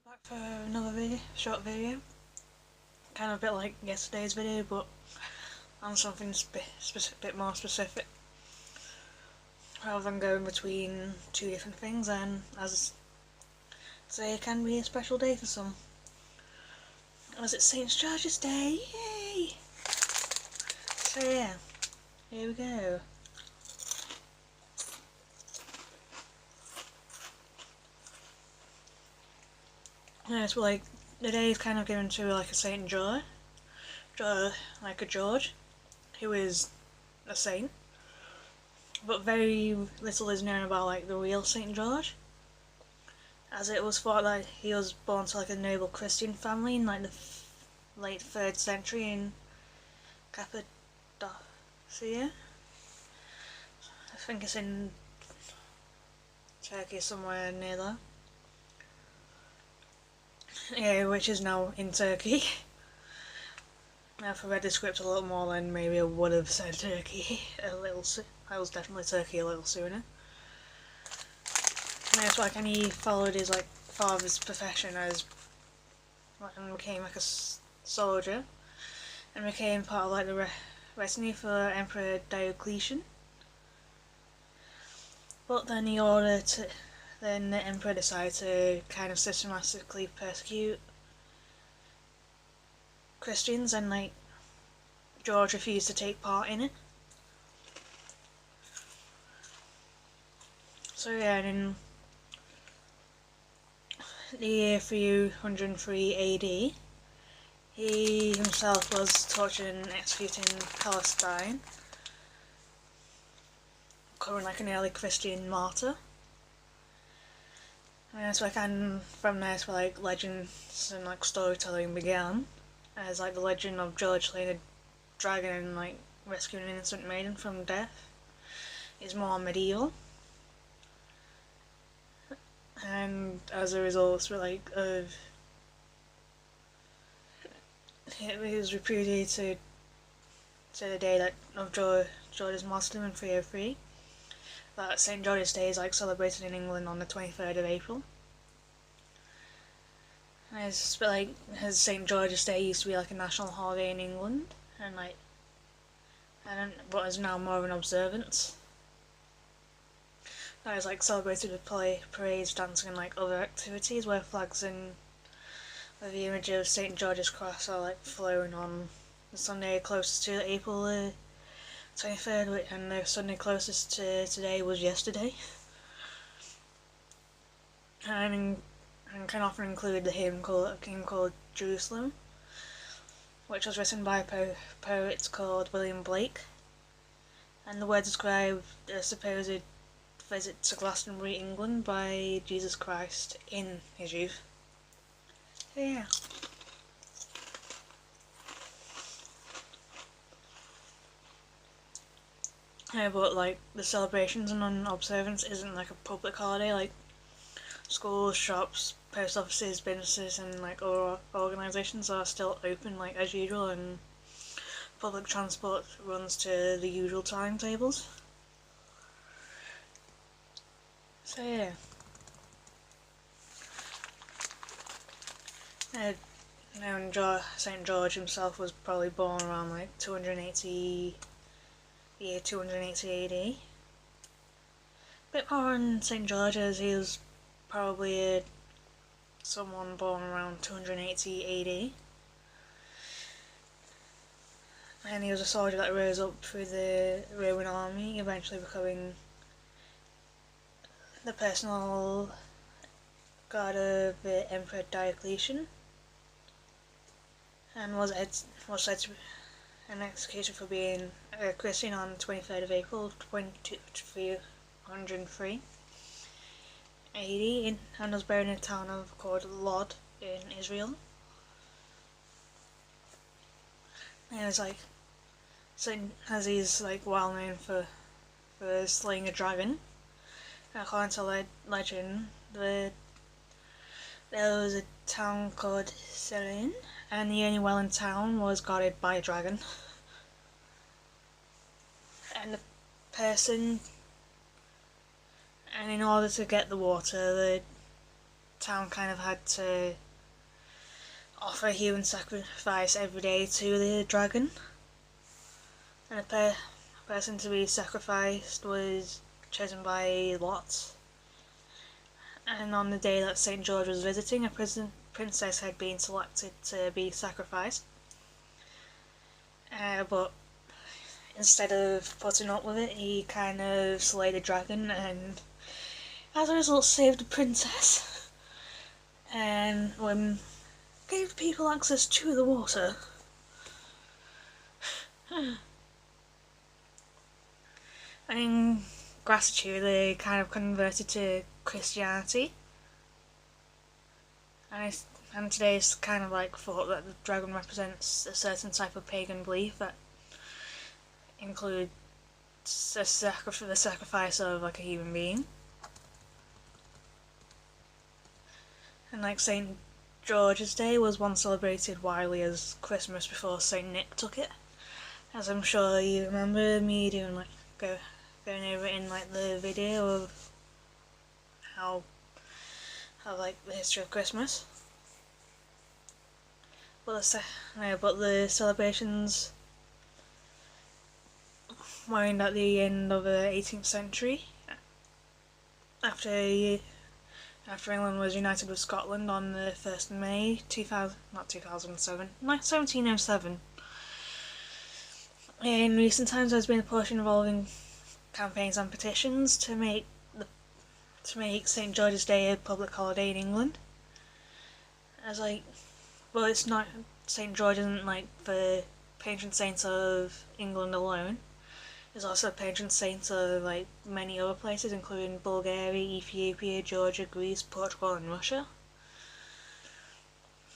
back for another short video. Kind of a bit like yesterday's video, but on something bit more specific. Rather than going between two different things, and as today can be a special day for some. As it's St. George's Day, yay! So yeah, here we go. Yeah, it's like the day is kind of given to like a St. George, like a George, who is a saint. But very little is known about like the real St. George, as it was thought that he was born to like a noble Christian family in like the late 3rd century in Cappadocia. I think it's in Turkey, somewhere near there. Yeah, which is now in Turkey. Now, if I read the script a little more, then maybe I would have said Turkey a little. I was definitely Turkey a little sooner. And it's like, and he followed his like father's profession as, and became like a soldier, and became part of like the retinue for Emperor Diocletian. But then then the emperor decided to kind of systematically persecute Christians, and like George refused to take part in it. So yeah, in the year 303 AD, he himself was tortured and executed in Palestine, becoming like an early Christian martyr. And so from there, so like legends and like storytelling began, as like the legend of George slaying a dragon and like rescuing an innocent maiden from death is more medieval. And as a result, it was repudiated to the day that of George's martyrdom in 303. That St. George's Day is like celebrated in England on the 23rd of April. And it's like, as St. George's Day used to be like a national holiday in England, and like, but is now more of an observance. That is like celebrated with parades, dancing, and like other activities where flags and with the image of St. George's Cross are like flown on the Sunday closest to April 23rd, and the Sunday closest to today was yesterday. And can often include the hymn called Jerusalem, which was written by a poet called William Blake, and the words describe a supposed visit to Glastonbury, England by Jesus Christ in his youth. So yeah. Yeah, but like the celebrations and observance isn't like a public holiday. Like schools, shops, post offices, businesses, and like other organisations are still open like as usual, and public transport runs to the usual timetables. So yeah. St. George himself was probably born around like 280 AD. Bit more on St. George, as he was probably someone born around 280 AD. And he was a soldier that rose up through the Roman army, eventually becoming the personal guard of the Emperor Diocletian, and was said to be executed for being a Christian on the 23rd of April 303 AD, and was buried in a town called Lod in Israel. And it's like, as he's like well known for slaying a dragon. According to legend, there was a town called Selin, and the only well in town was guarded by a dragon. And in order to get the water, town kind of had to offer a human sacrifice every day to the dragon, and a person to be sacrificed was chosen by lots. And on the day that St. George was visiting, a princess had been selected to be sacrificed. But instead of putting up with it, he kind of slayed the dragon and as a result saved the princess. And gave people access to the water. And in gratitude, they kind of converted to Christianity. And today it's kind of like thought that the dragon represents a certain type of pagan belief that includes the sacrifice of like a human being. And like St. George's Day was once celebrated widely as Christmas before St. Nick took it. As I'm sure you remember me doing like going over it in like the video of how like the history of Christmas. But the celebrations waned at the end of the 18th century after England was united with Scotland on the 1st of May 1707. In recent times there's been a push involving campaigns and petitions to make St. George's Day a public holiday in England. Well, it's not, St. George isn't like the patron saint of England alone. He's also a patron saint of like many other places, including Bulgaria, Ethiopia, Georgia, Greece, Portugal, and Russia.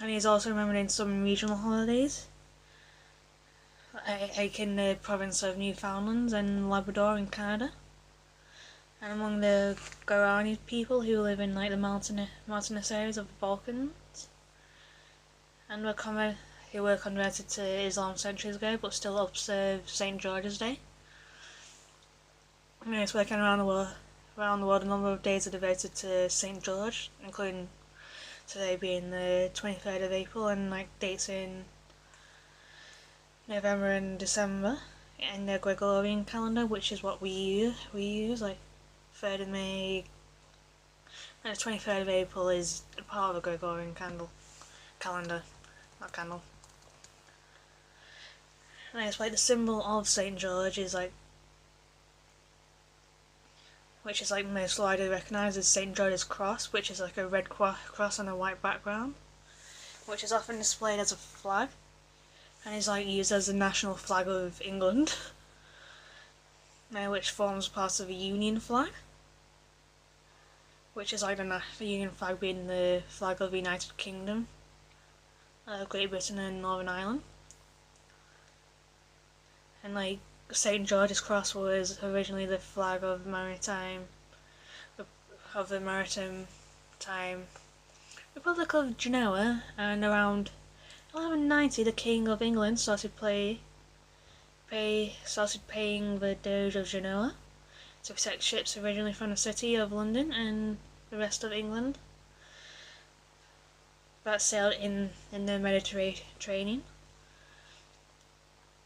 And he's also remembered in some regional holidays, like in the province of Newfoundland and Labrador in Canada. And among the Guarani people who live in like the mountainous areas of the Balkans, and who were converted to Islam centuries ago, but still observe St. George's Day. And it's working around the world, a number of days are devoted to St. George, including today being the 23rd of April, and like dates in November and December in the Gregorian calendar, which is what we use like 3rd of May, and the 23rd of April is a part of the Gregorian calendar, not candle. And it's like the symbol of St. George is like, which is like most widely recognised as St. George's Cross, which is like a red cross on a white background, which is often displayed as a flag, and is like used as the national flag of England, which forms part of the Union flag, which is like the Union flag being the flag of the United Kingdom, Great Britain and Northern Ireland. And like St. George's Cross was originally the flag of the maritime Republic of Genoa, and around 1190 the King of England started paying the Doge of Genoa to protect ships originally from the city of London and the rest of England that sailed in the Mediterranean.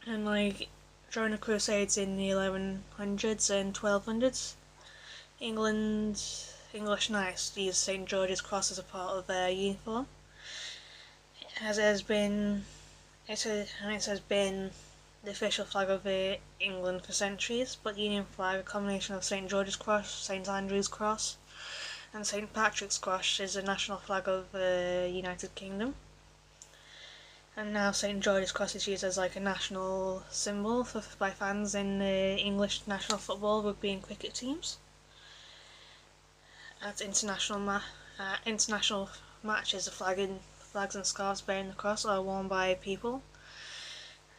And like during the Crusades in the 1100s and 1200s, English knights used St. George's Cross as a part of their uniform, as it has been the official flag of England for centuries. But the Union flag, a combination of St. George's Cross, St. Andrew's Cross, and St. Patrick's Cross, is the national flag of the United Kingdom. And now St. George's Cross is used as like a national symbol by fans in the English national football, rugby and cricket teams. At international matches, the flags and scarves bearing the cross are worn by people,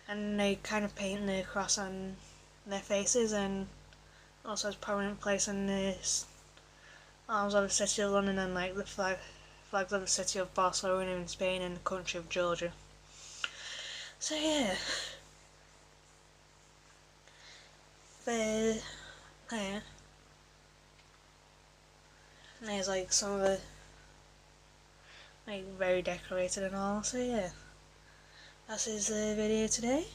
and they kind of paint the cross on their faces, and also has a prominent place in the arms of the city of London, and like the flags of the city of Barcelona in Spain and the country of Georgia. So yeah, there's like some of the like very decorated and all. So yeah, that is the video today.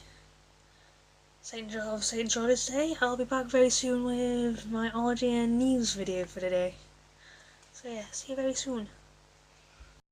St. George's Day. I'll be back very soon with my Ology and news video for today. So yeah, see you very soon.